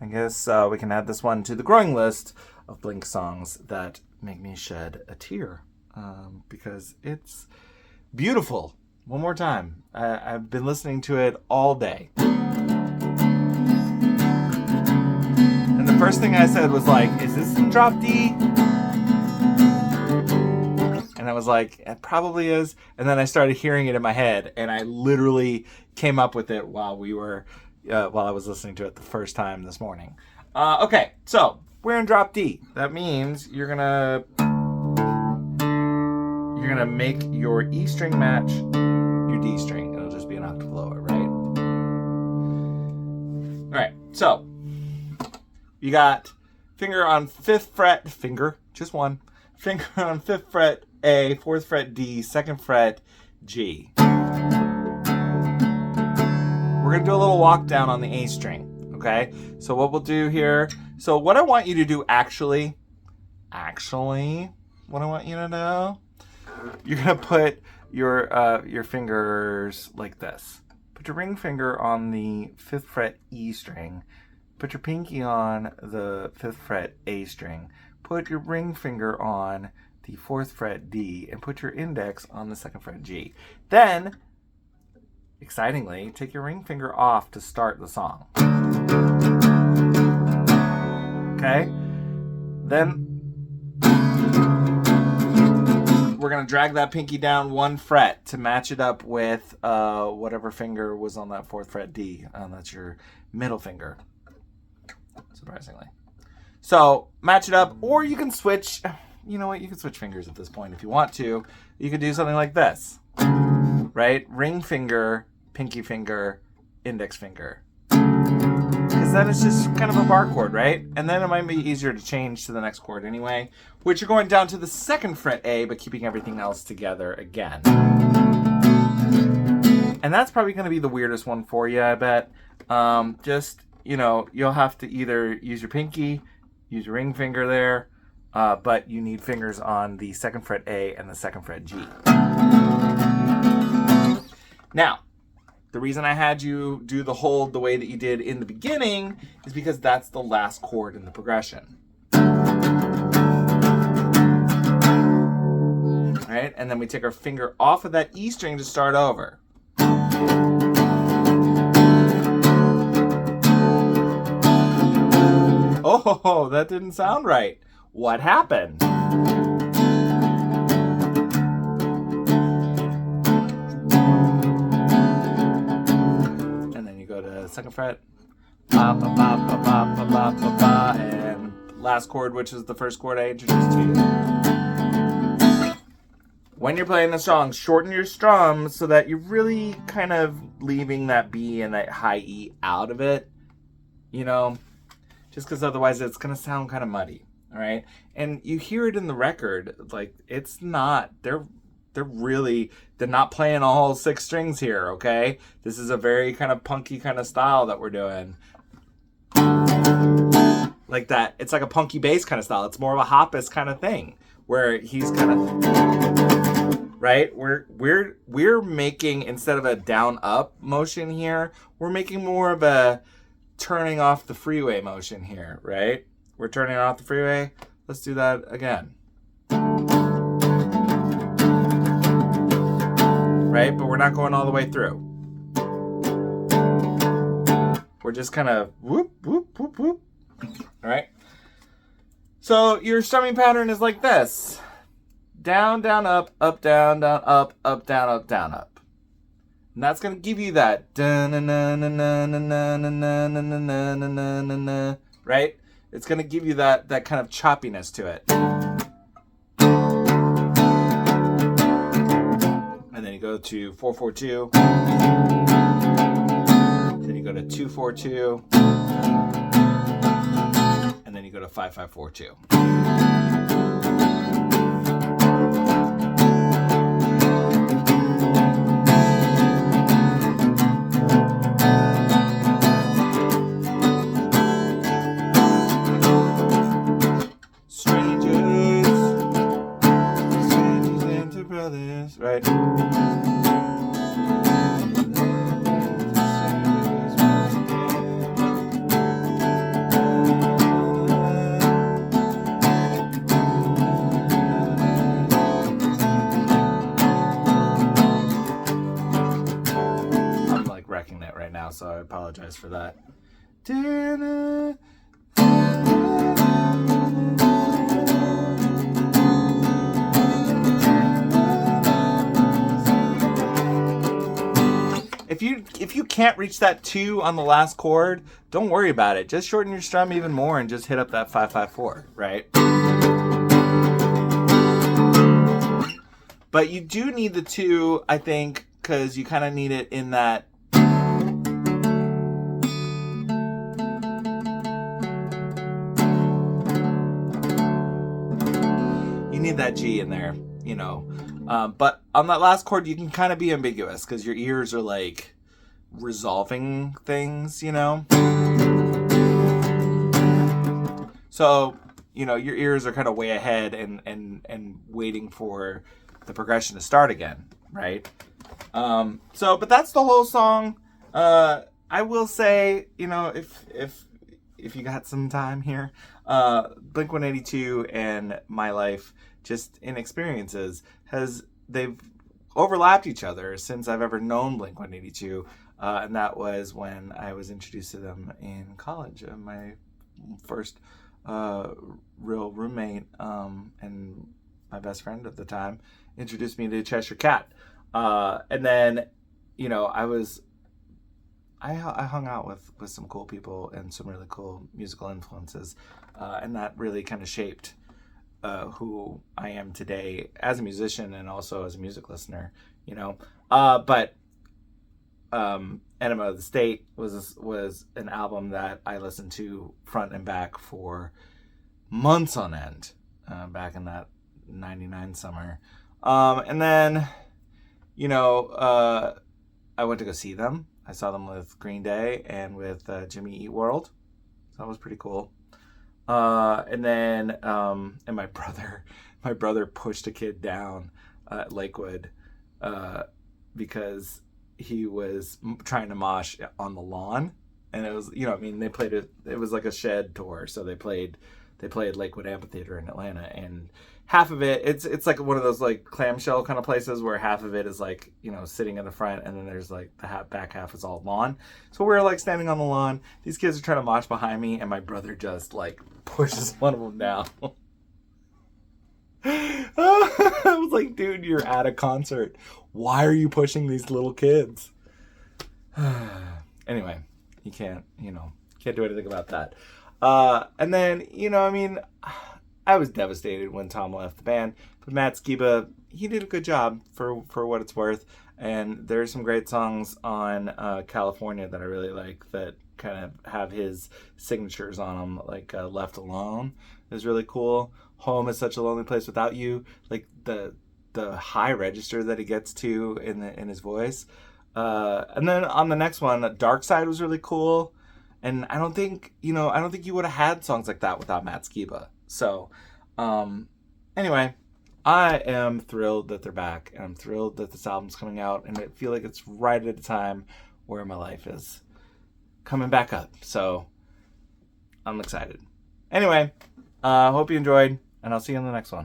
I guess we can add this one to the growing list of Blink songs that make me shed a tear because it's beautiful. One more time. I've been listening to it all day. And the first thing I said was like, is this in drop D? And I was like, it probably is. And then I started hearing it in my head, and I literally came up with it while I was listening to it the first time this morning. Okay, so we're in drop D. That means you're gonna make your E string match your D string. It'll just be an octave lower, right? All right, so you got finger on 5th fret, just one. Finger on 5th fret A, 4th fret D, 2nd fret G. We're going to do a little walk down on the A string, okay? So what we'll do here, so what I want you to do actually, what I want you to know, you're going to put your fingers like this. Put your ring finger on the 5th fret E string. Put your pinky on the 5th fret A string. Put your ring finger on the 4th fret D, and put your index on the 2nd fret G. Then, excitingly, take your ring finger off to start the song. Okay? Then, we're going to drag that pinky down 1 fret to match it up with whatever finger was on that 4th fret D. That's your middle finger, surprisingly. So, match it up, or you can switch. You know what? You can switch fingers at this point if you want to. You could do something like this, right? Ring finger, pinky finger, index finger. Because then it's just kind of a bar chord, right? And then it might be easier to change to the next chord anyway, which you're going down to the 2nd fret A, but keeping everything else together again. And that's probably going to be the weirdest one for you, I bet. You'll have to either use your pinky, use your ring finger there, but you need fingers on the 2nd fret A and the 2nd fret G. Now, the reason I had you do the hold the way that you did in the beginning is because that's the last chord in the progression. Right? And then we take our finger off of that E string to start over. Oh, that didn't sound right. What happened? And then you go to 2nd fret. Ba, ba, ba, ba, ba, ba, ba, ba, ba, and last chord, which is the first chord I introduced to you. When you're playing the song, shorten your strums so that you're really kind of leaving that B and that high E out of it. Just because otherwise it's going to sound kind of muddy, all right? And you hear it in the record, like, it's not, they're not playing all 6 strings here, okay? This is a very kind of punky kind of style that we're doing. Like that, it's like a punky bass kind of style. It's more of a hoppist kind of thing, where he's kind of, right? We're making, instead of a down-up motion here, we're making more of a turning off the freeway motion here, right? We're turning off the freeway. Let's do that again. Right? But we're not going all the way through. We're just kind of whoop, whoop, whoop, whoop. All right? So your strumming pattern is like this. Down, down, up, down, down, up, down, up, down, up. And that's going to give you that, right? It's going to give you that kind of choppiness to it. And then you go to 4-4-2. Then you go to 2-4-2. And then you go to 5-5-4-2. Right? chorus for that. If you can't reach that 2 on the last chord, don't worry about it. Just shorten your strum even more and just hit up that 5-5-4, right? But you do need the 2, I think, because you kind of need it in that. You need that G in there, you know. But on that last chord, you can kind of be ambiguous because your ears are like resolving things, you know. So, you know, your ears are kind of way ahead and waiting for the progression to start again, right? But that's the whole song. I will say, you know, if you got some time here, Blink-182 and my life, just in experiences, they've overlapped each other since I've ever known Blink-182, and that was when I was introduced to them in college. My first real roommate and my best friend at the time introduced me to Cheshire Cat, and then, you know, I hung out with some cool people and some really cool musical influences, and that really kind of shaped who I am today as a musician and also as a music listener, you know. But Enema of the State was an album that I listened to front and back for months on end, back in that 99 summer. And then, you know, I went to go see them. I saw them with Green Day and with Jimmy Eat World. So that was pretty cool. And then, and my brother pushed a kid down at Lakewood because he was trying to mosh on the lawn. And it was, you know, I mean, it was like a shed tour. So they played Lakewood Amphitheater in Atlanta, and half of it, it's like one of those like clamshell kind of places where half of it is like, you know, sitting in the front, and then there's like the back half is all lawn. So we're like standing on the lawn. These kids are trying to mosh behind me, and my brother just like pushes one of them down. I was like, dude, you're at a concert. Why are you pushing these little kids? Anyway, you can't do anything about that. And then, you know, I mean, I was devastated when Tom left the band, but Matt Skiba, he did a good job for what it's worth. And there's some great songs on California that I really like that kind of have his signatures on them, like Left Alone is really cool. Home is Such a Lonely Place Without You, like the high register that he gets to in his voice. And then on the next one, Dark Side was really cool. And I don't think you would have had songs like that without Matt Skiba. So, anyway, I am thrilled that they're back, and I'm thrilled that this album's coming out, and I feel like it's right at a time where my life is coming back up. So, I'm excited. Anyway, hope you enjoyed, and I'll see you in the next one.